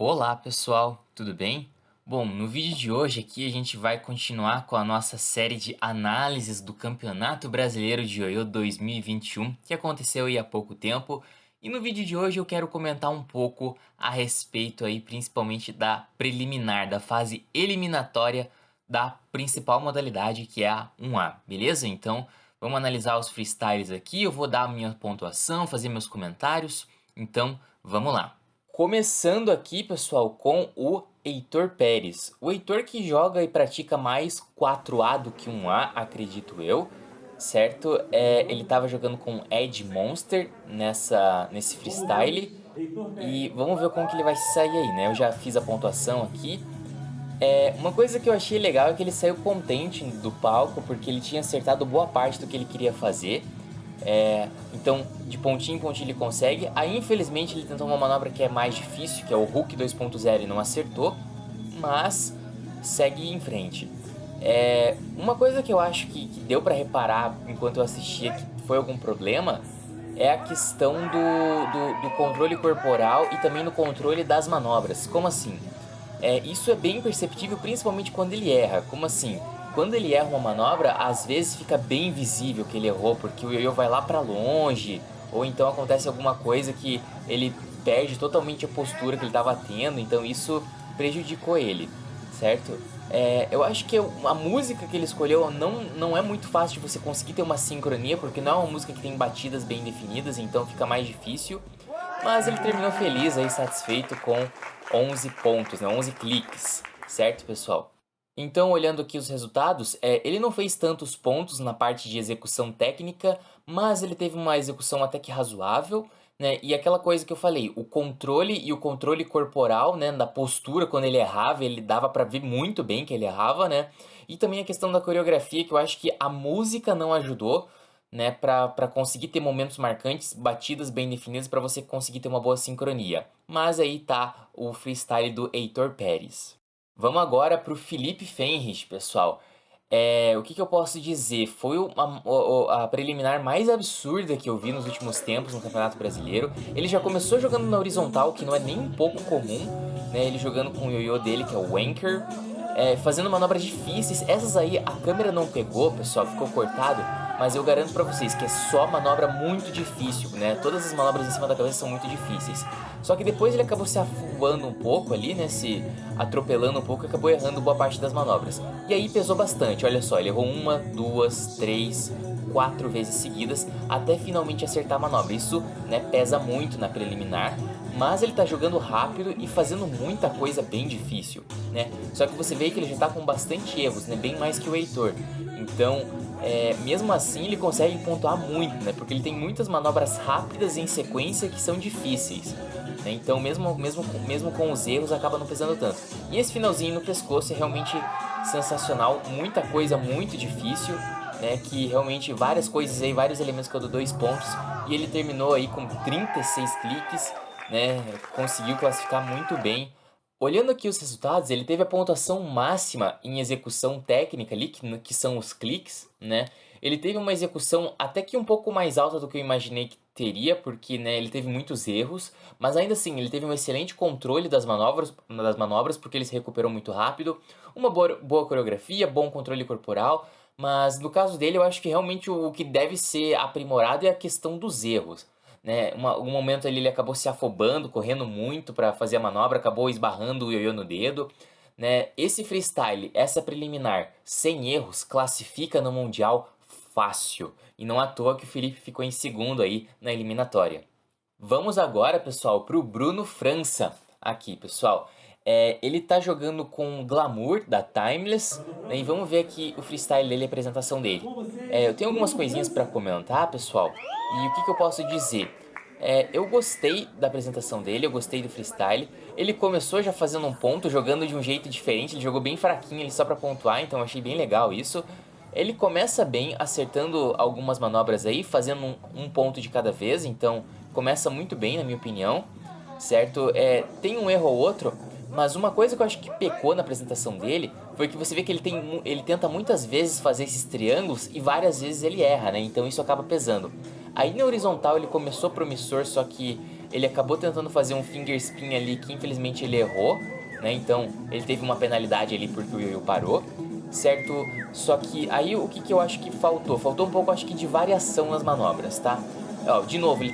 Olá pessoal, tudo bem? Bom, no vídeo de hoje aqui a gente vai continuar com a nossa série de análises do Campeonato Brasileiro de Ioiô 2021, que aconteceu aí há pouco tempo. E no vídeo de hoje eu quero comentar um pouco a respeito aí, principalmente da preliminar, da fase eliminatória da principal modalidade, que é a 1A, beleza? Então, vamos analisar os freestyles aqui, eu vou dar a minha pontuação, fazer meus comentários. Então, vamos lá. Começando aqui, pessoal, com o Heitor Pérez. O Heitor que joga e pratica mais 4A do que 1A, acredito eu, certo? Ele estava jogando com Ed Monster nesse freestyle. E vamos ver como que ele vai sair aí, né? Eu já fiz a pontuação aqui. Uma coisa que eu achei legal é que ele saiu contente do palco porque ele tinha acertado boa parte do que ele queria fazer. Então, de pontinho em pontinho ele consegue. Aí, infelizmente, ele tentou uma manobra que é mais difícil, que é o Hook 2.0 e não acertou, mas segue em frente. Uma coisa que eu acho que deu pra reparar enquanto eu assistia que foi algum problema é a questão do controle corporal e também no controle das manobras. Como assim? Isso é bem perceptível, principalmente quando ele erra. Como assim? Quando ele erra uma manobra, às vezes fica bem visível que ele errou, porque o ioiô vai lá pra longe, ou então acontece alguma coisa que ele perde totalmente a postura que ele estava tendo, então isso prejudicou ele, certo? Eu acho que a música que ele escolheu não é muito fácil de você conseguir ter uma sincronia, porque não é uma música que tem batidas bem definidas, então fica mais difícil. Mas ele terminou feliz aí, satisfeito com 11 pontos, né? 11 cliques, certo, pessoal? Então, olhando aqui os resultados, ele não fez tantos pontos na parte de execução técnica, mas ele teve uma execução até que razoável, né? E aquela coisa que eu falei, o controle e o controle corporal, né, da postura quando ele errava, ele dava pra ver muito bem que ele errava, né? E também a questão da coreografia, que eu acho que a música não ajudou, né, para conseguir ter momentos marcantes, batidas bem definidas para você conseguir ter uma boa sincronia. Mas aí tá o freestyle do Heitor Pérez. Vamos agora para o Felipe Fenrich, pessoal. O que eu posso dizer? Foi a preliminar mais absurda que eu vi nos últimos tempos no Campeonato Brasileiro. Ele já começou jogando na horizontal, que não é nem um pouco comum, né? Ele jogando com o ioiô dele, que é o Wanker, fazendo manobras difíceis. Essas aí a câmera não pegou, pessoal, ficou cortado, mas eu garanto pra vocês que é só manobra muito difícil, né? Todas as manobras em cima da cabeça são muito difíceis. Só que depois ele acabou se afobando um pouco ali, né? Se atropelando um pouco e acabou errando boa parte das manobras. E aí pesou bastante, olha só, ele errou uma, duas, três, quatro vezes seguidas até finalmente acertar a manobra. Isso, né, pesa muito na preliminar, mas ele tá jogando rápido e fazendo muita coisa bem difícil, né? Só que você vê que ele já tá com bastante erros, né? Bem mais que o Heitor. Então, mesmo assim ele consegue pontuar muito, né? Porque ele tem muitas manobras rápidas em sequência que são difíceis, né? Então, mesmo com os erros, acaba não pesando tanto. E esse finalzinho no pescoço é realmente sensacional, muita coisa muito difícil, né? Que realmente várias coisas aí, vários elementos que eu dou 2 pontos. E ele terminou aí com 36 cliques, né? Conseguiu classificar muito bem. Olhando aqui os resultados, ele teve a pontuação máxima em execução técnica ali, que são os cliques, né? Ele teve uma execução até que um pouco mais alta do que eu imaginei que teria, porque, né, ele teve muitos erros, mas ainda assim ele teve um excelente controle das manobras porque ele se recuperou muito rápido, uma boa coreografia, bom controle corporal, mas no caso dele eu acho que realmente o que deve ser aprimorado é a questão dos erros, né? Um momento ali ele acabou se afobando, correndo muito para fazer a manobra, acabou esbarrando o ioiô no dedo, né? Esse freestyle, essa preliminar, sem erros, classifica no Mundial fácil. E não à toa que o Felipe ficou em segundo aí na eliminatória. Vamos agora, pessoal, para o Bruno França. Aqui, pessoal. Ele tá jogando com Glamour, da Timeless, né? E vamos ver aqui o freestyle dele, a apresentação dele. Eu tenho algumas coisinhas para comentar, pessoal. E o que eu posso dizer? Eu gostei da apresentação dele, eu gostei do freestyle. Ele começou já fazendo um ponto, jogando de um jeito diferente. Ele jogou bem fraquinho, ele só para pontuar, então eu achei bem legal isso. Ele começa bem, acertando algumas manobras aí, fazendo um ponto de cada vez, então começa muito bem, na minha opinião, certo? Tem um erro ou outro, mas uma coisa que eu acho que pecou na apresentação dele foi que você vê que ele tenta muitas vezes fazer esses triângulos e várias vezes ele erra, né? Então isso acaba pesando. Aí na horizontal ele começou promissor, só que ele acabou tentando fazer um finger spin ali que infelizmente ele errou, né? Então ele teve uma penalidade ali porque o ioiô parou, certo? Só que aí o que eu acho que faltou? Faltou um pouco, acho que, de variação nas manobras, tá? Ó, de novo, ele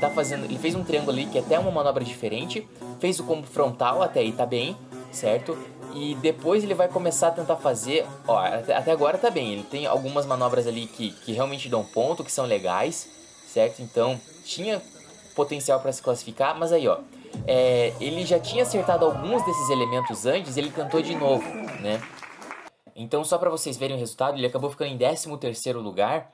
fez um triângulo ali que é até uma manobra diferente, fez o combo frontal, até aí tá bem, certo? E depois ele vai começar a tentar fazer, ó, até agora tá bem, ele tem algumas manobras ali que realmente dão ponto, que são legais, certo? Então tinha potencial para se classificar, mas aí ó, ele já tinha acertado alguns desses elementos antes, ele tentou de novo, né? Então, só para vocês verem o resultado, ele acabou ficando em 13º lugar.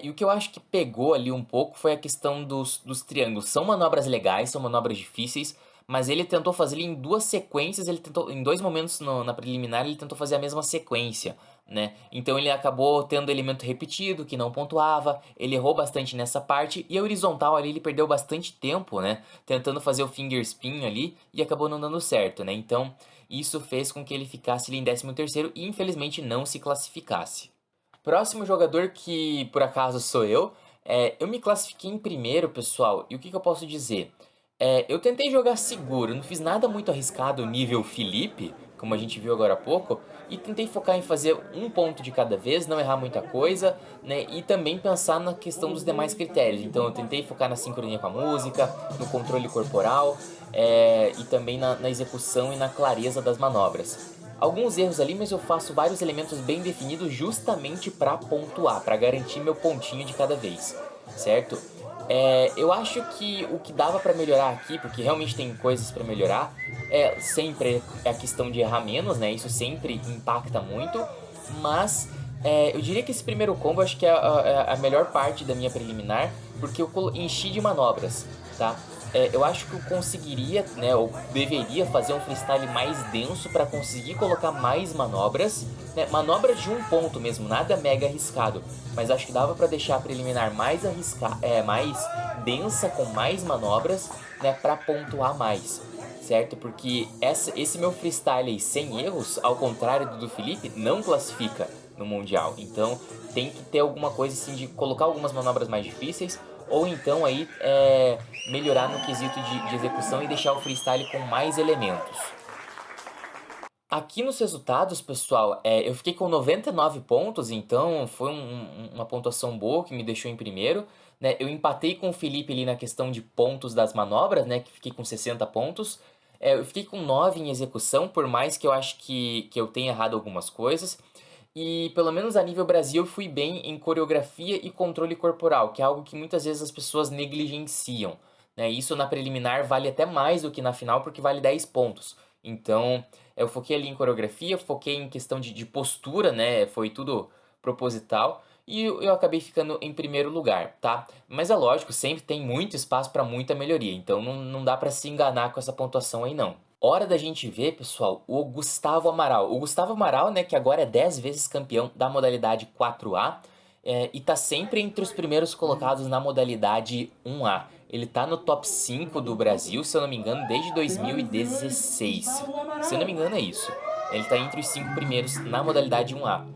E o que eu acho que pegou ali um pouco foi a questão dos triângulos. São manobras legais, são manobras difíceis, mas ele tentou fazer em duas sequências, ele tentou, em dois momentos na preliminar, ele tentou fazer a mesma sequência, né? Então ele acabou tendo elemento repetido, que não pontuava, ele errou bastante nessa parte, e a horizontal ali ele perdeu bastante tempo, né? Tentando fazer o finger spin ali, e acabou não dando certo, né? Então isso fez com que ele ficasse ali em 13º e infelizmente não se classificasse. Próximo jogador, que por acaso sou eu, eu me classifiquei em primeiro, pessoal, e o que eu posso dizer? Eu tentei jogar seguro, não fiz nada muito arriscado nível Felipe, como a gente viu agora há pouco, e tentei focar em fazer um ponto de cada vez, não errar muita coisa, né, e também pensar na questão dos demais critérios. Então eu tentei focar na sincronia com a música, no controle corporal, e também na execução e na clareza das manobras. Alguns erros ali, mas eu faço vários elementos bem definidos justamente para pontuar, para garantir meu pontinho de cada vez, certo? Eu acho que o que dava para melhorar aqui, porque realmente tem coisas para melhorar, sempre é a questão de errar menos, né? Isso sempre impacta muito, mas eu diria que esse primeiro combo acho que é a melhor parte da minha preliminar, porque eu enchi de manobras, tá? Eu acho que eu conseguiria, né, ou deveria fazer um freestyle mais denso para conseguir colocar mais manobras, né, manobras de um ponto mesmo, nada mega arriscado, mas acho que dava para deixar a preliminar mais mais densa, com mais manobras, né, para pontuar mais, certo? Porque esse meu freestyle aí, sem erros, ao contrário do Felipe, não classifica no Mundial. Então tem que ter alguma coisa assim de colocar algumas manobras mais difíceis, ou então aí melhorar no quesito de execução e deixar o freestyle com mais elementos. Aqui nos resultados, pessoal, eu fiquei com 99 pontos, então foi uma pontuação boa que me deixou em primeiro, né? Eu empatei com o Felipe ali na questão de pontos das manobras, né? Que fiquei com 60 pontos. Eu fiquei com 9 em execução, por mais que eu acho que eu tenha errado algumas coisas. E pelo menos a nível Brasil eu fui bem em coreografia e controle corporal, que é algo que muitas vezes as pessoas negligenciam, né? Isso na preliminar vale até mais do que na final, porque vale 10 pontos. Então, eu foquei ali em coreografia, foquei em questão de postura, né? Foi tudo proposital. E eu acabei ficando em primeiro lugar, tá? Mas é lógico, sempre tem muito espaço para muita melhoria. Então não dá para se enganar com essa pontuação aí, não. Hora da gente ver, pessoal, o Gustavo Amaral. O Gustavo Amaral, né, que agora é 10 vezes campeão da modalidade 4A, e tá sempre entre os primeiros colocados na modalidade 1A. Ele tá no top 5 do Brasil, se eu não me engano, desde 2016. Se eu não me engano, é isso. Ele tá entre os 5 primeiros na modalidade 1A.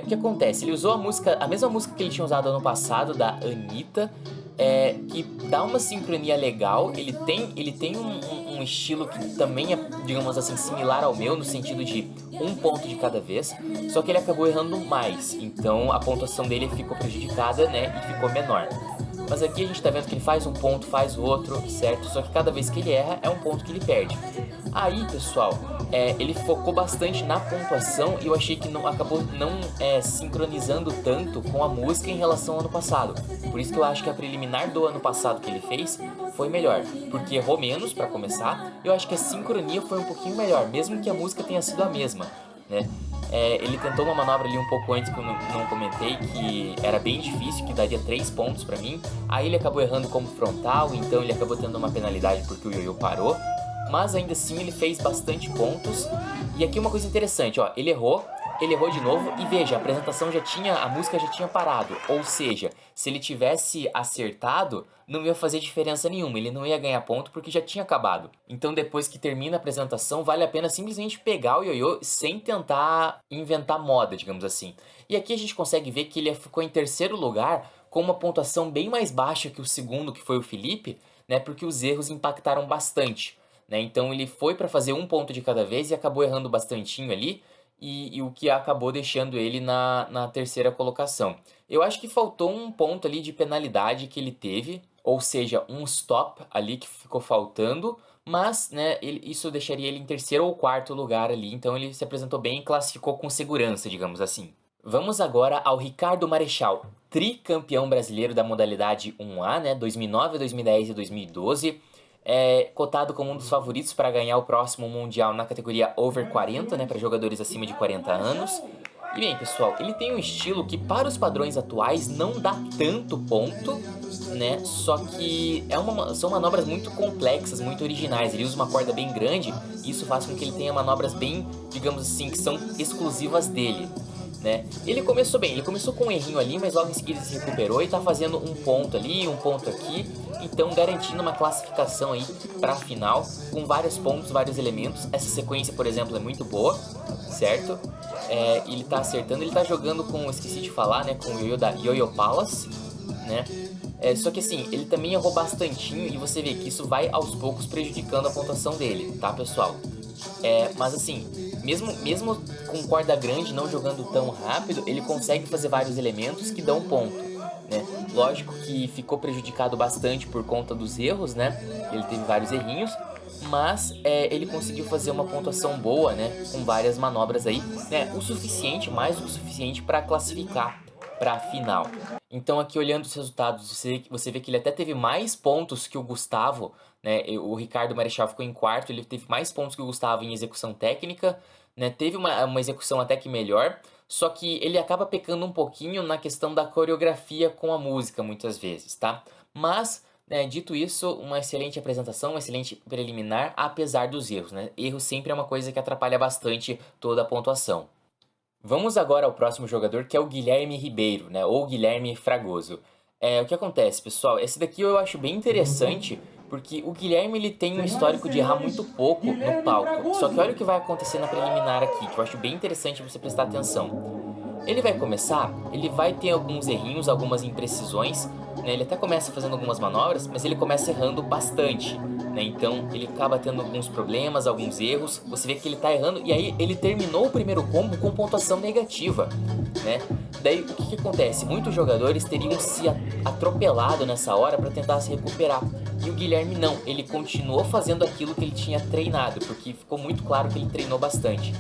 O que acontece? Ele usou a mesma música que ele tinha usado ano passado, da Anitta, que dá uma sincronia legal. Ele tem um estilo que também é, digamos assim, similar ao meu, no sentido de um ponto de cada vez, só que ele acabou errando mais, então a pontuação dele ficou prejudicada, né, e ficou menor. Mas aqui a gente tá vendo que ele faz um ponto, faz outro, certo? Só que cada vez que ele erra, é um ponto que ele perde. Aí, pessoal, ele focou bastante na pontuação e eu achei que acabou não sincronizando tanto com a música em relação ao ano passado. Por isso que eu acho que a preliminar do ano passado que ele fez foi melhor, porque errou menos para começar. Eu acho que a sincronia foi um pouquinho melhor, mesmo que a música tenha sido a mesma, né? Ele tentou uma manobra ali um pouco antes que eu não comentei, que era bem difícil, que daria 3 pontos pra mim. Aí ele acabou errando como frontal, então ele acabou tendo uma penalidade porque o ioiô parou. Mas ainda assim ele fez bastante pontos. E aqui uma coisa interessante, ó, ele errou de novo e veja, a música já tinha parado. Ou seja, se ele tivesse acertado, não ia fazer diferença nenhuma, ele não ia ganhar ponto porque já tinha acabado. Então depois que termina a apresentação, vale a pena simplesmente pegar o ioiô sem tentar inventar moda, digamos assim. E aqui a gente consegue ver que ele ficou em terceiro lugar com uma pontuação bem mais baixa que o segundo, que foi o Felipe, né, porque os erros impactaram bastante, né? Então ele foi para fazer um ponto de cada vez e acabou errando bastantinho ali, e o que acabou deixando ele na terceira colocação. Eu acho que faltou um ponto ali de penalidade que ele teve, ou seja, um stop ali que ficou faltando, mas, né, isso deixaria ele em terceiro ou quarto lugar ali, então ele se apresentou bem e classificou com segurança, digamos assim. Vamos agora ao Ricardo Marechal, tricampeão brasileiro da modalidade 1A, né, 2009, 2010 e 2012. Cotado como um dos favoritos para ganhar o próximo Mundial na categoria Over 40, né, para jogadores acima de 40 anos. E bem, pessoal, ele tem um estilo que para os padrões atuais não dá tanto ponto, né? Só que são manobras muito complexas, muito originais. Ele usa uma corda bem grande e isso faz com que ele tenha manobras bem, digamos assim, que são exclusivas dele, né? Ele começou bem, ele começou com um errinho ali, mas logo em seguida ele se recuperou e tá fazendo um ponto ali, um ponto aqui, então garantindo uma classificação aí para a final, com vários pontos, vários elementos. Essa sequência, por exemplo, é muito boa, certo? Ele tá acertando, ele tá jogando com, esqueci de falar, né, com o Yo-Yo da Yo-Yo Palace, né? Só que assim, ele também errou bastantinho e você vê que isso vai aos poucos prejudicando a pontuação dele, tá, pessoal? Mas assim, mesmo com corda grande, não jogando tão rápido, ele consegue fazer vários elementos que dão ponto, né? Lógico que ficou prejudicado bastante por conta dos erros, né? Ele teve vários errinhos, mas ele conseguiu fazer uma pontuação boa, né? Com várias manobras aí, né? O suficiente, mais do que o suficiente para classificar para a final. Então aqui olhando os resultados, você vê que ele até teve mais pontos que o Gustavo, né? O Ricardo Marechal ficou em quarto, ele teve mais pontos que o Gustavo em execução técnica, né? Teve uma execução até que melhor, só que ele acaba pecando um pouquinho na questão da coreografia com a música muitas vezes, tá? Mas, né, dito isso, uma excelente apresentação, uma excelente preliminar, apesar dos erros, né? Erro sempre é uma coisa que atrapalha bastante toda a pontuação. Vamos agora ao próximo jogador, que é o Guilherme Ribeiro, né? Ou Guilherme Fragoso. O que acontece, pessoal? Esse daqui eu acho bem interessante, porque o Guilherme ele tem um histórico de errar muito pouco no palco. Só que olha o que vai acontecer na preliminar aqui, que eu acho bem interessante você prestar atenção. Ele vai começar, ele vai ter alguns errinhos, algumas imprecisões, né? Ele até começa fazendo algumas manobras, mas ele começa errando bastante, né? Então ele acaba tendo alguns problemas, alguns erros. Você vê que ele tá errando e aí ele terminou o primeiro combo com pontuação negativa, né? Daí o que acontece? Muitos jogadores teriam se atropelado nessa hora para tentar se recuperar. E o Guilherme não, ele continuou fazendo aquilo que ele tinha treinado, porque ficou muito claro que ele treinou bastante,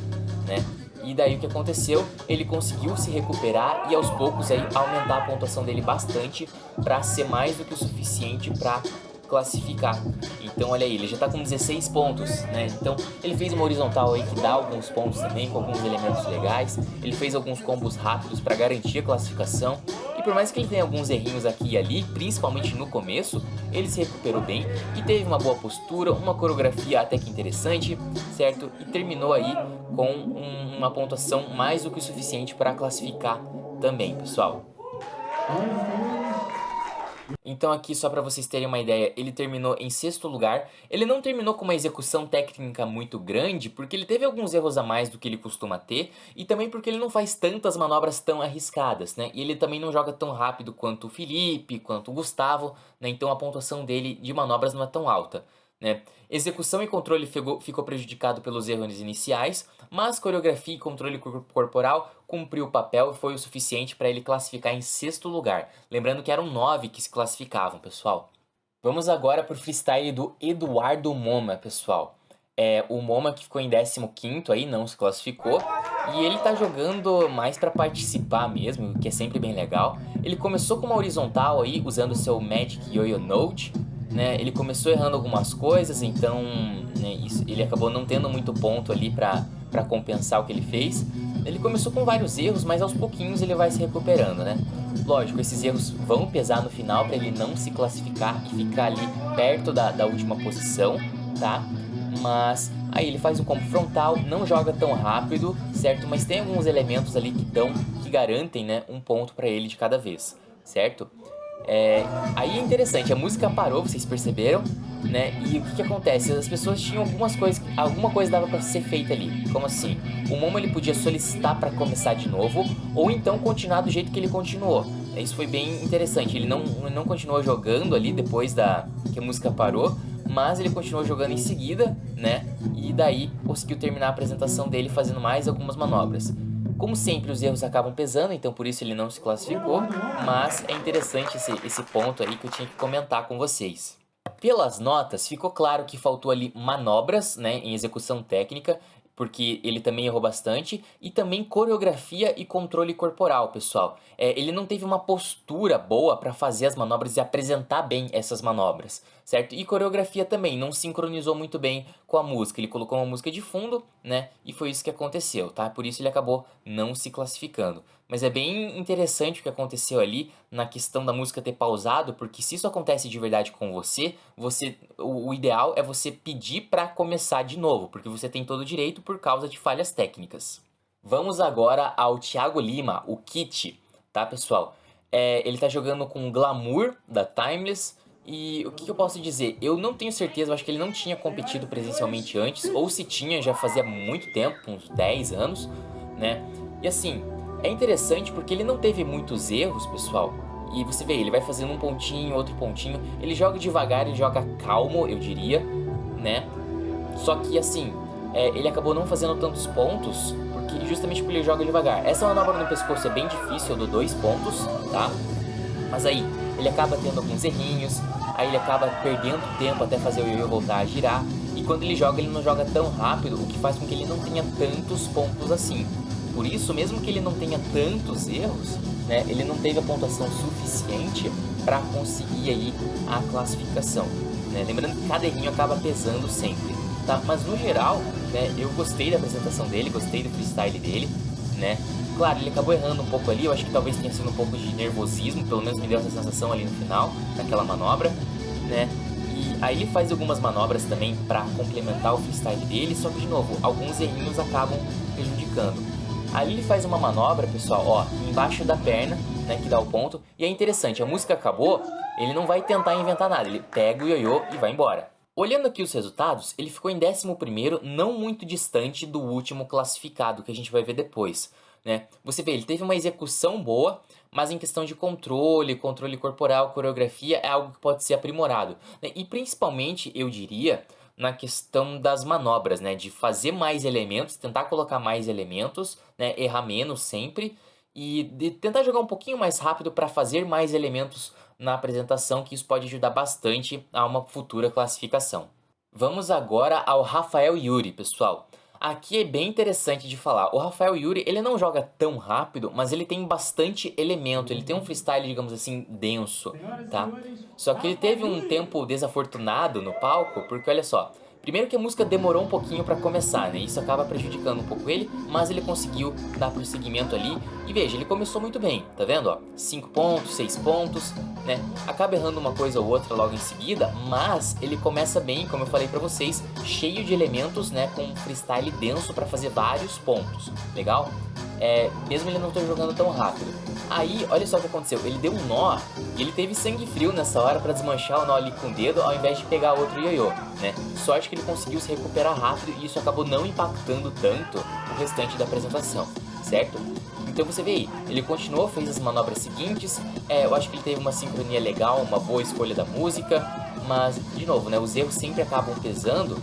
né? E daí o que aconteceu? Ele conseguiu se recuperar e aos poucos aí aumentar a pontuação dele bastante para ser mais do que o suficiente para classificar. Então olha aí, ele já tá com 16 pontos, né? Então ele fez uma horizontal aí que dá alguns pontos também, com alguns elementos legais. Ele fez alguns combos rápidos para garantir a classificação. E por mais que ele tenha alguns errinhos aqui e ali, principalmente no começo, ele se recuperou bem e teve uma boa postura, uma coreografia até que interessante, certo? E terminou aí com uma pontuação mais do que o suficiente para classificar também, pessoal. Então aqui só para vocês terem uma ideia, ele terminou em sexto lugar. Ele não terminou com uma execução técnica muito grande, porque ele teve alguns erros a mais do que ele costuma ter, e também porque ele não faz tantas manobras tão arriscadas, né? E ele também não joga tão rápido quanto o Felipe, quanto o Gustavo, né? Então a pontuação dele de manobras não é tão alta, né? Execução e controle ficou prejudicado pelos erros iniciais, mas coreografia e controle corporal cumpriu o papel e foi o suficiente para ele classificar em sexto lugar. Lembrando que eram 9 que se classificavam, pessoal. Vamos agora para o freestyle do Eduardo Moma, pessoal. O Moma que ficou em 15º aí, não se classificou. E ele tá jogando mais para participar mesmo, o que é sempre bem legal. Ele começou com uma horizontal aí, usando o seu Magic Yo-Yo Note, né? Ele começou errando algumas coisas, então, né, ele acabou não tendo muito ponto ali para compensar o que ele fez. Ele começou com vários erros, mas aos pouquinhos ele vai se recuperando, né? Lógico, esses erros vão pesar no final para ele não se classificar e ficar ali perto da última posição, tá? Mas aí ele faz um combo frontal, não joga tão rápido, certo? Mas tem alguns elementos ali que garantem, né, um ponto para ele de cada vez, certo? Aí é interessante, a música parou, vocês perceberam, né? E o que acontece? As pessoas tinham alguma coisa dava para ser feita ali. Como assim? O Momo ele podia solicitar para começar de novo, ou então continuar do jeito que ele continuou. Isso foi bem interessante. Ele não continuou jogando ali depois que a música parou, mas ele continuou jogando em seguida, né? E daí conseguiu terminar a apresentação dele fazendo mais algumas manobras. Como sempre, os erros acabam pesando, então por isso ele não se classificou, mas é interessante esse ponto aí que eu tinha que comentar com vocês. Pelas notas, ficou claro que faltou ali manobras, né, em execução técnica, porque ele também errou bastante, e também coreografia e controle corporal, pessoal. Ele não teve uma postura boa para fazer as manobras e apresentar bem essas manobras, certo? E coreografia também, não sincronizou muito bem com a música. Ele colocou uma música de fundo, né, e foi isso que aconteceu, tá? Por isso ele acabou não se classificando. Mas é bem interessante o que aconteceu ali na questão da música ter pausado, porque se isso acontece de verdade com você, o ideal é você pedir para começar de novo, porque você tem todo o direito por causa de falhas técnicas. Vamos agora ao Thiago Lima, o Kit, tá, pessoal? Ele tá jogando com Glamour da Timeless. E o que eu posso dizer? Eu não tenho certeza, eu acho que ele não tinha competido presencialmente antes, ou se tinha já fazia muito tempo, uns 10 anos, né? E assim, é interessante porque ele não teve muitos erros, pessoal. E você vê, ele vai fazendo um pontinho, outro pontinho. Ele joga devagar, ele joga calmo, eu diria, né? Só que assim, ele acabou não fazendo tantos pontos, porque justamente porque ele joga devagar. Essa manobra no pescoço é bem difícil, eu dou 2 pontos, tá? Mas aí, ele acaba tendo alguns errinhos, aí ele acaba perdendo tempo até fazer o ioiô voltar a girar. E quando ele não joga tão rápido, o que faz com que ele não tenha tantos pontos assim. Por isso, mesmo que ele não tenha tantos erros, né, ele não teve a pontuação suficiente para conseguir aí a classificação. Né? Lembrando que cada errinho acaba pesando sempre. Tá? Mas no geral, né, eu gostei da apresentação dele, gostei do freestyle dele, né? Claro, ele acabou errando um pouco ali, eu acho que talvez tenha sido um pouco de nervosismo, pelo menos me deu essa sensação ali no final, naquela manobra, né? E aí ele faz algumas manobras também para complementar o freestyle dele, só que de novo, alguns errinhos acabam prejudicando. Ali ele faz uma manobra, pessoal, ó, embaixo da perna, né, que dá o ponto, e é interessante, a música acabou, ele não vai tentar inventar nada, ele pega o ioiô e vai embora. Olhando aqui os resultados, ele ficou em 11º, não muito distante do último classificado, que a gente vai ver depois, né? Você vê, ele teve uma execução boa, mas em questão de controle corporal, coreografia, é algo que pode ser aprimorado, né? E principalmente, eu diria, na questão das manobras, né? De fazer mais elementos, tentar colocar mais elementos, né? Errar menos sempre, e de tentar jogar um pouquinho mais rápido para fazer mais elementos na apresentação, que isso pode ajudar bastante a uma futura classificação. Vamos agora ao Rafael Yuri, pessoal. Aqui é bem interessante de falar. O Rafael Yuri, ele não joga tão rápido, mas ele tem bastante elemento. Ele tem um freestyle, digamos assim, denso, tá? Só que ele teve um tempo desafortunado no palco, porque olha só. Primeiro que a música demorou um pouquinho para começar, né? Isso acaba prejudicando um pouco ele, mas ele conseguiu dar prosseguimento ali. E veja, ele começou muito bem, tá vendo? Ó, 5 pontos, 6 pontos, né? Acaba errando uma coisa ou outra logo em seguida, mas ele começa bem, como eu falei pra vocês, cheio de elementos, né? Com um freestyle denso para fazer vários pontos. Legal? Mesmo ele não estando jogando tão rápido. Aí, olha só o que aconteceu. Ele deu um nó e ele teve sangue frio nessa hora para desmanchar o nó ali com o dedo ao invés de pegar outro ioiô, né? Sorte que ele conseguiu se recuperar rápido e isso acabou não impactando tanto o restante da apresentação, certo? Então você vê aí, ele continuou, fez as manobras seguintes, eu acho que ele teve uma sincronia legal, uma boa escolha da música, mas, de novo, né, os erros sempre acabam pesando,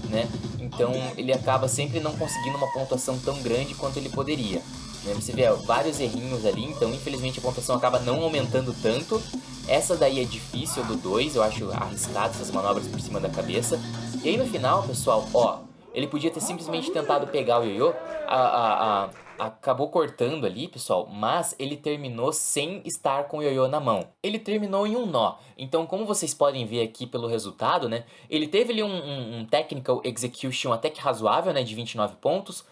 né? Então ele acaba sempre não conseguindo uma pontuação tão grande quanto ele poderia. Né? Você vê vários errinhos ali, então infelizmente a pontuação acaba não aumentando tanto. Essa daí é difícil do 2, eu acho arriscado essas manobras por cima da cabeça. E aí no final, pessoal, ó, ele podia ter simplesmente tentado pegar o ioiô, acabou cortando ali, pessoal, mas ele terminou sem estar com o ioiô na mão. Ele terminou em um nó. Então, como vocês podem ver aqui pelo resultado, né, ele teve ali um technical execution até que razoável, né, de 29 pontos,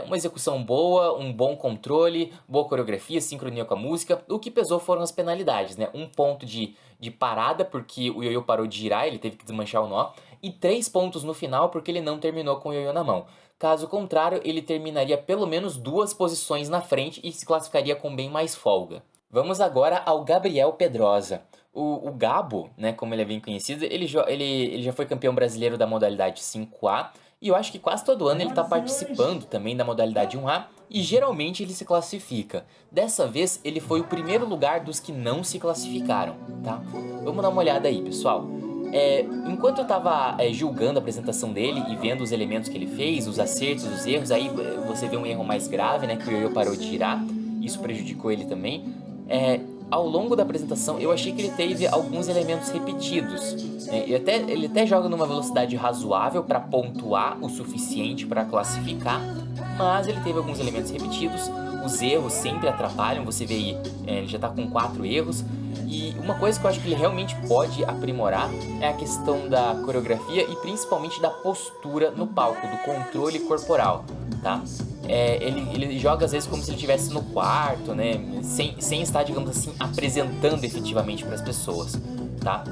uma execução boa, um bom controle, boa coreografia, sincronia com a música. O que pesou foram as penalidades, né? Um ponto de parada, porque o ioiô parou de girar, ele teve que desmanchar o nó, e 3 pontos no final, porque ele não terminou com o ioiô na mão. Caso contrário, ele terminaria pelo menos 2 posições na frente e se classificaria com bem mais folga. Vamos agora ao Gabriel Pedrosa. O Gabo, né, como ele é bem conhecido, ele já foi campeão brasileiro da modalidade 5A, E eu acho que quase todo ano ele está participando também da modalidade 1A e geralmente ele se classifica. Dessa vez ele foi o primeiro lugar dos que não se classificaram, tá? Vamos dar uma olhada aí, pessoal. Enquanto eu estava julgando a apresentação dele e vendo os elementos que ele fez, os acertos, os erros, aí você vê um erro mais grave, né, que o Ioiô parou de girar, isso prejudicou ele também. Ao longo da apresentação eu achei que ele teve alguns elementos repetidos, né? Ele até joga numa velocidade razoável para pontuar o suficiente para classificar, mas ele teve alguns elementos repetidos, os erros sempre atrapalham, você vê aí, ele já está com 4 erros, e uma coisa que eu acho que ele realmente pode aprimorar é a questão da coreografia e principalmente da postura no palco, do controle corporal, tá? Ele joga às vezes como se ele estivesse no quarto, né? Sem estar, digamos assim, apresentando efetivamente para as pessoas, tá?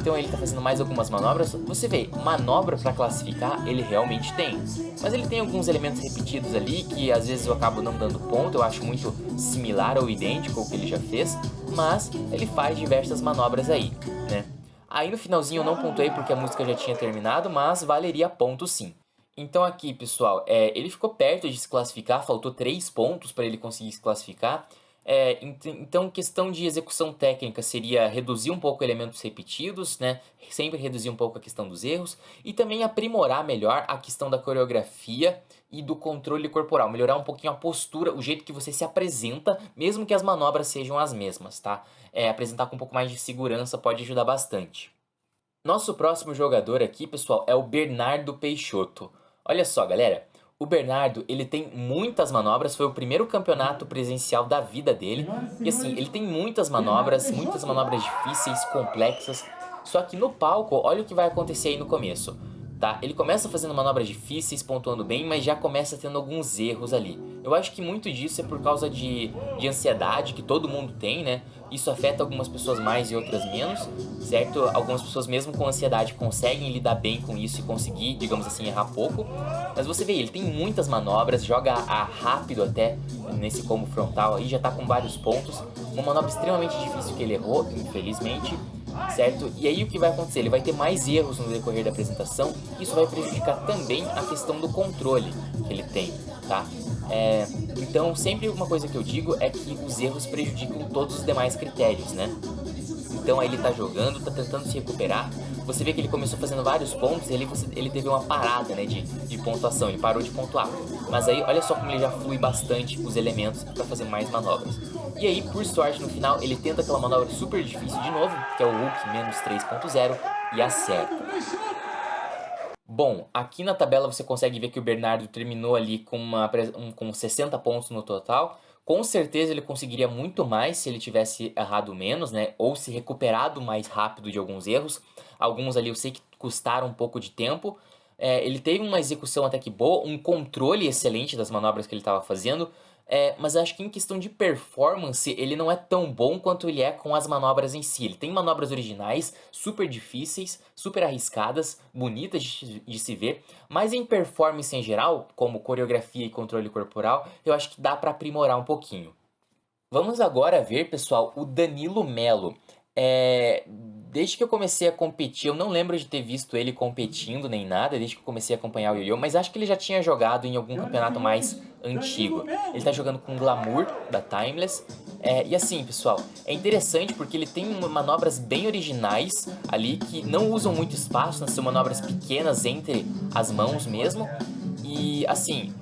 Então ele está fazendo mais algumas manobras. Você vê, manobra para classificar ele realmente tem, mas ele tem alguns elementos repetidos ali que às vezes eu acabo não dando ponto. Eu acho muito similar ou idêntico ao que ele já fez, mas ele faz diversas manobras aí, né? Aí no finalzinho eu não pontuei porque a música já tinha terminado, mas valeria ponto sim. Então aqui, pessoal, ele ficou perto de se classificar, faltou 3 pontos para ele conseguir se classificar. Então, questão de execução técnica seria reduzir um pouco elementos repetidos, né? Sempre reduzir um pouco a questão dos erros e também aprimorar melhor a questão da coreografia e do controle corporal, melhorar um pouquinho a postura, o jeito que você se apresenta, mesmo que as manobras sejam as mesmas, tá? Apresentar com um pouco mais de segurança pode ajudar bastante. Nosso próximo jogador aqui, pessoal, é o Bernardo Peixoto. Olha só, galera, o Bernardo, ele tem muitas manobras, foi o primeiro campeonato presencial da vida dele. E assim, ele tem muitas manobras difíceis, complexas. Só que no palco, olha o que vai acontecer aí no começo, tá? Ele começa fazendo manobras difíceis, pontuando bem, mas já começa tendo alguns erros ali. Eu acho que muito disso é por causa de ansiedade que todo mundo tem, né? Isso afeta algumas pessoas mais e outras menos, certo? Algumas pessoas mesmo com ansiedade conseguem lidar bem com isso e conseguir, digamos assim, errar pouco. Mas você vê, ele tem muitas manobras, joga rápido até nesse combo frontal aí, já tá com vários pontos. Uma manobra extremamente difícil que ele errou, infelizmente, certo? E aí o que vai acontecer? Ele vai ter mais erros no decorrer da apresentação, isso vai prejudicar também a questão do controle que ele tem, tá? Então sempre uma coisa que eu digo é que os erros prejudicam todos os demais critérios, né? Então aí ele tá jogando, tá tentando se recuperar. Você vê que ele começou fazendo vários pontos e ele teve uma parada, né, de pontuação, ele parou de pontuar. Mas aí olha só como ele já flui bastante os elementos para fazer mais manobras. E aí, por sorte, no final ele tenta aquela manobra super difícil de novo, que é o Hulk menos 3.0 e acerta. Bom, aqui na tabela você consegue ver que o Bernardo terminou ali com 60 pontos no total. Com certeza ele conseguiria muito mais se ele tivesse errado menos, né? Ou se recuperado mais rápido de alguns erros. Alguns ali eu sei que custaram um pouco de tempo. Ele teve uma execução até que boa, um controle excelente das manobras que ele estava fazendo. Mas acho que em questão de performance ele não é tão bom quanto ele é com as manobras em si. Ele tem manobras originais, super difíceis, super arriscadas, bonitas de se ver, mas em performance em geral, como coreografia e controle corporal, eu acho que dá para aprimorar um pouquinho. Vamos agora ver, pessoal, o Danilo Melo. Desde que eu comecei a competir, eu não lembro de ter visto ele competindo nem nada, desde que eu comecei a acompanhar o Ioiô, mas acho que ele já tinha jogado em algum campeonato mais antigo. Ele tá jogando com Glamour, da Timeless. E assim, pessoal, é interessante porque ele tem manobras bem originais ali, que não usam muito espaço, né? São manobras pequenas entre as mãos mesmo. E assim,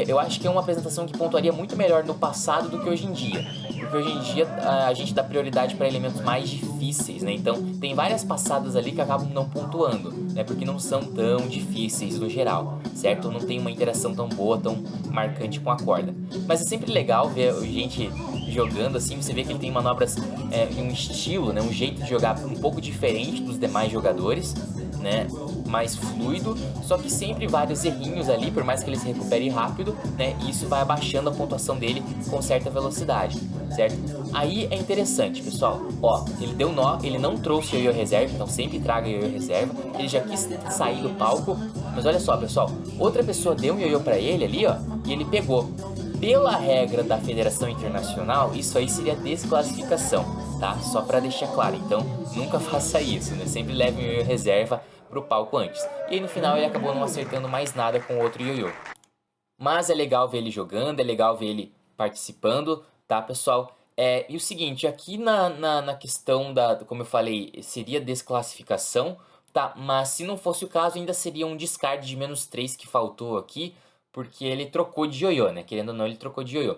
eu acho que é uma apresentação que pontuaria muito melhor no passado do que hoje em dia. Porque hoje em dia a gente dá prioridade para elementos mais difíceis, né? Então tem várias passadas ali que acabam não pontuando, né? Porque não são tão difíceis no geral, certo? Não tem uma interação tão boa, tão marcante com a corda. Mas é sempre legal ver gente jogando assim, você vê que ele tem manobras e um estilo, né? Um jeito de jogar um pouco diferente dos demais jogadores, né? Mais fluido, só que sempre vários errinhos ali, por mais que ele se recupere rápido, né? E isso vai abaixando a pontuação dele com certa velocidade, certo? Aí é interessante, pessoal, ó, ele deu nó, ele não trouxe o Ioiô reserva, então sempre traga o Ioiô reserva, ele já quis sair do palco, mas olha só, pessoal, outra pessoa deu um Ioiô pra ele ali, ó, e ele pegou. Pela regra da Federação Internacional, isso aí seria desclassificação, tá? Só pra deixar claro, então nunca faça isso, né? Sempre leve o Ioiô reserva pro palco antes. E aí no final ele acabou não acertando mais nada com o outro ioiô. Mas é legal ver ele jogando, é legal ver ele participando, tá, pessoal? E o seguinte, aqui na questão como eu falei, seria desclassificação, tá? Mas se não fosse o caso, ainda seria um descarte de -3 que faltou aqui, porque ele trocou de ioiô, né? Querendo ou não, ele trocou de ioiô.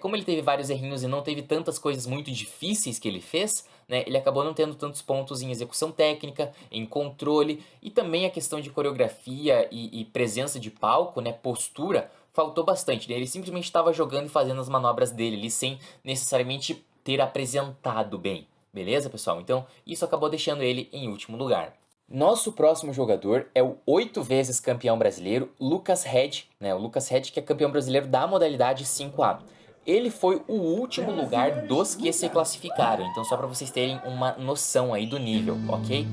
Como ele teve vários errinhos e não teve tantas coisas muito difíceis que ele fez, né? Ele acabou não tendo tantos pontos em execução técnica, em controle, e também a questão de coreografia e presença de palco, né? Postura, faltou bastante, né? Ele simplesmente estava jogando e fazendo as manobras dele ali, sem necessariamente ter apresentado bem. Beleza, pessoal? Então, isso acabou deixando ele em último lugar. Nosso próximo jogador é o 8 vezes campeão brasileiro, Lucas Hed, né? O Lucas Hed, que é campeão brasileiro da modalidade 5A. Ele foi o último lugar dos que se classificaram, então só para vocês terem uma noção aí do nível, ok?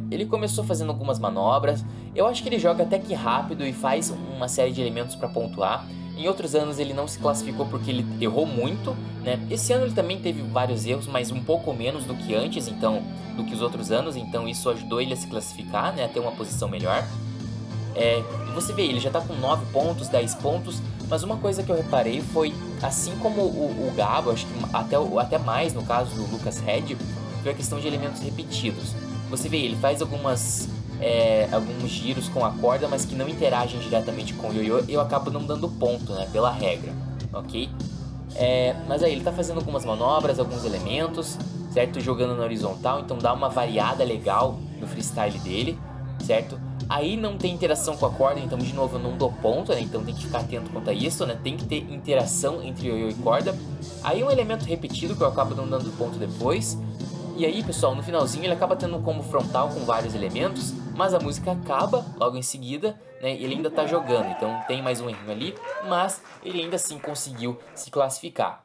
Ele começou fazendo algumas manobras, eu acho que ele joga até que rápido e faz uma série de elementos para pontuar. Em outros anos ele não se classificou porque ele errou muito, né? Esse ano ele também teve vários erros, mas um pouco menos do que antes, então, do que os outros anos, então isso ajudou ele a se classificar, né? A ter uma posição melhor. E você vê, ele já tá com 9 pontos, 10 pontos, mas uma coisa que eu reparei foi, assim como o Gabo, acho que até mais no caso do Lucas Hed, foi a questão de elementos repetidos. Você vê, ele faz alguns giros com a corda, mas que não interagem diretamente com o ioiô, e eu acabo não dando ponto, né, pela regra, ok? Mas aí ele tá fazendo algumas manobras, alguns elementos, certo? Jogando na horizontal, então dá uma variada legal no freestyle dele, certo? Aí não tem interação com a corda, então de novo eu não dou ponto, né? Então tem que ficar atento quanto a isso, né? Tem que ter interação entre ioiô e corda. Aí um elemento repetido que eu acabo não dando ponto depois. E aí, pessoal, no finalzinho ele acaba tendo um combo frontal com vários elementos, mas a música acaba logo em seguida, né? E ele ainda tá jogando, então tem mais um errinho ali, mas ele ainda assim conseguiu se classificar.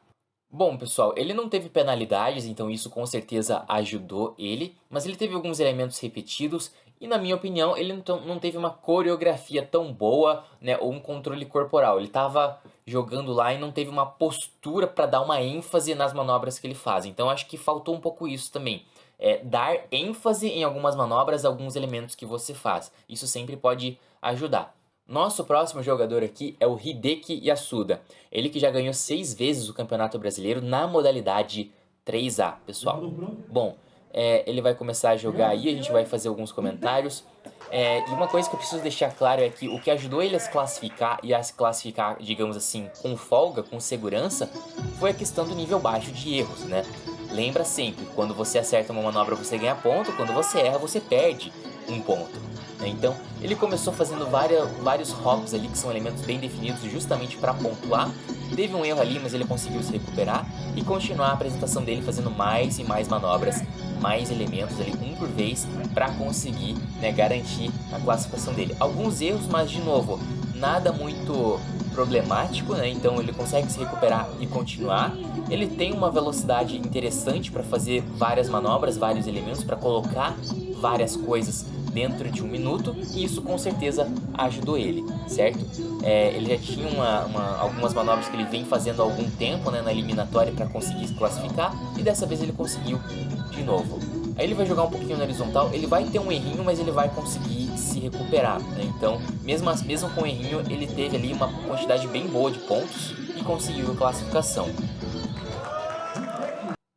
Bom, pessoal, ele não teve penalidades, então isso com certeza ajudou ele, mas ele teve alguns elementos repetidos e, na minha opinião, ele não teve uma coreografia tão boa, né, ou um controle corporal. Ele estava jogando lá e não teve uma postura para dar uma ênfase nas manobras que ele faz. Então, acho que faltou um pouco isso também. Dar ênfase em algumas manobras, alguns elementos que você faz. Isso sempre pode ajudar. Nosso próximo jogador aqui é o Hideki Yasuda. Ele que já ganhou 6 vezes o Campeonato Brasileiro na modalidade 3A, pessoal. Bom, ele vai começar a jogar aí, a gente vai fazer alguns comentários. E uma coisa que eu preciso deixar claro é que o que ajudou ele a se classificar e a se classificar, digamos assim, com folga, com segurança, foi a questão do nível baixo de erros, né? Lembra sempre, quando você acerta uma manobra você ganha ponto, quando você erra você perde um ponto. Então, ele começou fazendo vários hops ali, que são elementos bem definidos justamente para pontuar. Teve um erro ali, mas ele conseguiu se recuperar e continuar a apresentação dele fazendo mais e mais manobras, mais elementos ali, um por vez, para conseguir, né, garantir a classificação dele. Alguns erros, mas de novo, nada muito problemático, né? Então ele consegue se recuperar e continuar. Ele tem uma velocidade interessante para fazer várias manobras, vários elementos, para colocar várias coisas dentro de 1 minuto, e isso com certeza ajudou ele, certo? Ele já tinha algumas manobras que ele vem fazendo há algum tempo, né, na eliminatória para conseguir se classificar, e dessa vez ele conseguiu de novo. Aí ele vai jogar um pouquinho na horizontal, ele vai ter um errinho, mas ele vai conseguir se recuperar, né? Então, mesmo com o errinho, ele teve ali uma quantidade bem boa de pontos e conseguiu a classificação.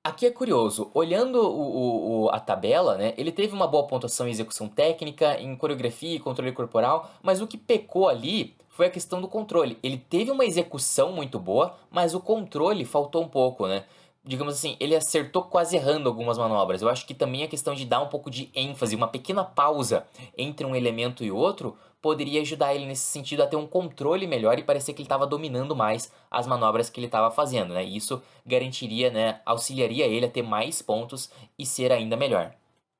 Aqui é curioso, olhando a tabela, né, ele teve uma boa pontuação em execução técnica, em coreografia e controle corporal, mas o que pecou ali foi a questão do controle. Ele teve uma execução muito boa, mas o controle faltou um pouco, né? Digamos assim, ele acertou quase errando algumas manobras. Eu acho que também a questão de dar um pouco de ênfase, uma pequena pausa entre um elemento e outro, poderia ajudar ele nesse sentido a ter um controle melhor e parecer que ele estava dominando mais as manobras que ele estava fazendo, né? E isso garantiria, né, auxiliaria ele a ter mais pontos e ser ainda melhor.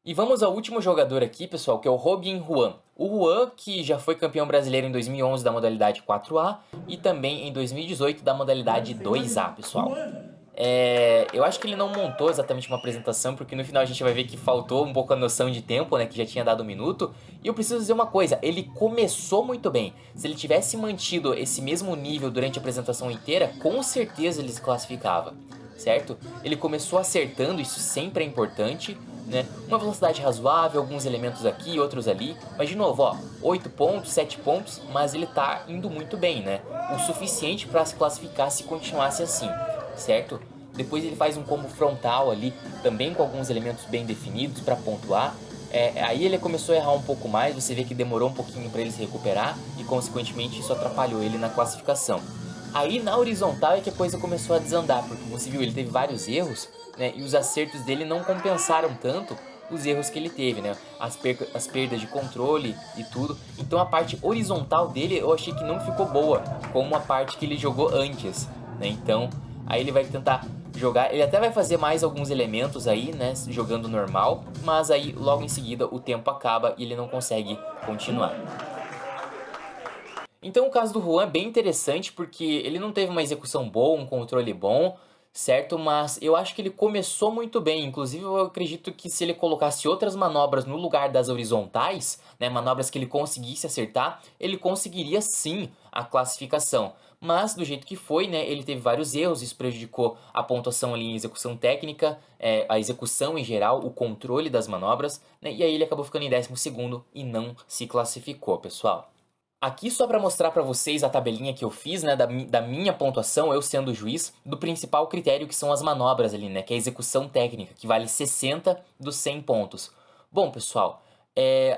E vamos ao último jogador aqui, pessoal, que é o Robin Juan. O Juan, que já foi campeão brasileiro em 2011 da modalidade 4A e também em 2018 da modalidade 2A, pessoal. Eu acho que ele não montou exatamente uma apresentação, porque no final a gente vai ver que faltou um pouco a noção de tempo, né, que já tinha dado 1 minuto. E eu preciso dizer uma coisa, ele começou muito bem. Se ele tivesse mantido esse mesmo nível durante a apresentação inteira, com certeza ele se classificava, certo? Ele começou acertando, isso sempre é importante, né? Uma velocidade razoável, alguns elementos aqui, outros ali, mas de novo, ó, 8 pontos, 7 pontos, mas ele tá indo muito bem, né? O suficiente para se classificar se continuasse assim, certo? Depois ele faz um combo frontal ali, também com alguns elementos bem definidos para pontuar. Aí ele começou a errar um pouco mais, você vê que demorou um pouquinho para ele se recuperar e consequentemente isso atrapalhou ele na classificação. Aí na horizontal é que a coisa começou a desandar, porque você viu, ele teve vários erros, né, e os acertos dele não compensaram tanto os erros que ele teve, né, as perdas de controle e tudo. Então a parte horizontal dele eu achei que não ficou boa, como a parte que ele jogou antes, né, então aí ele vai tentar jogar, ele até vai fazer mais alguns elementos aí, né, jogando normal, mas aí logo em seguida o tempo acaba e ele não consegue continuar. Então o caso do Juan é bem interessante porque ele não teve uma execução boa, um controle bom, certo? Mas eu acho que ele começou muito bem. Inclusive eu acredito que se ele colocasse outras manobras no lugar das horizontais, né, manobras que ele conseguisse acertar, ele conseguiria sim a classificação. Mas do jeito que foi, né, ele teve vários erros, isso prejudicou a pontuação ali em execução técnica, a execução em geral, o controle das manobras, né, e aí ele acabou ficando em 12º e não se classificou, pessoal. Aqui só para mostrar para vocês a tabelinha que eu fiz, né, da minha pontuação, eu sendo o juiz, do principal critério que são as manobras ali, né, que é a execução técnica, que vale 60 dos 100 pontos. Bom, pessoal,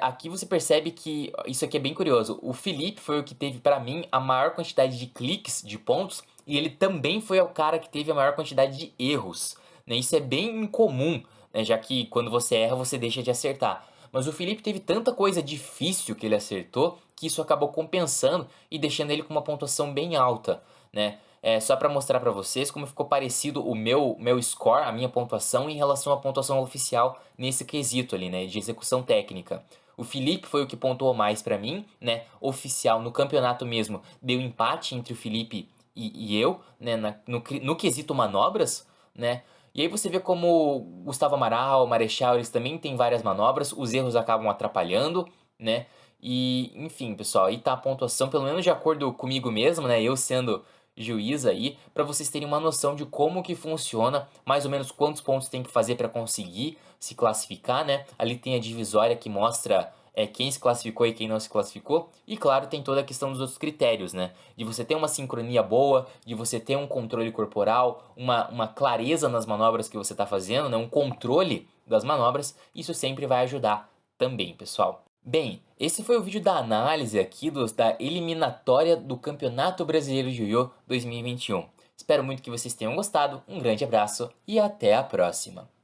aqui você percebe que isso aqui é bem curioso. O Felipe foi o que teve para mim a maior quantidade de cliques de pontos e ele também foi o cara que teve a maior quantidade de erros, né? Isso é bem incomum, né, já que quando você erra você deixa de acertar. Mas o Felipe teve tanta coisa difícil que ele acertou que isso acabou compensando e deixando ele com uma pontuação bem alta, né? Só para mostrar para vocês como ficou parecido o meu score, a minha pontuação, em relação à pontuação oficial nesse quesito ali, né? De execução técnica. O Felipe foi o que pontuou mais para mim, né? Oficial no campeonato mesmo deu empate entre o Felipe e eu, né? No quesito manobras, né? E aí você vê como Gustavo Amaral, Marechal, eles também têm várias manobras, os erros acabam atrapalhando, né? E, enfim, pessoal, aí tá a pontuação, pelo menos de acordo comigo mesmo, né? Eu sendo juiz aí, para vocês terem uma noção de como que funciona, mais ou menos quantos pontos tem que fazer para conseguir se classificar, né? Ali tem a divisória que mostra quem se classificou e quem não se classificou. E claro, tem toda a questão dos outros critérios, né? De você ter uma sincronia boa, de você ter um controle corporal, uma clareza nas manobras que você está fazendo, né? Um controle das manobras. Isso sempre vai ajudar também, pessoal. Bem, esse foi o vídeo da análise aqui da eliminatória do Campeonato Brasileiro de Ioiô 2021. Espero muito que vocês tenham gostado, um grande abraço e até a próxima!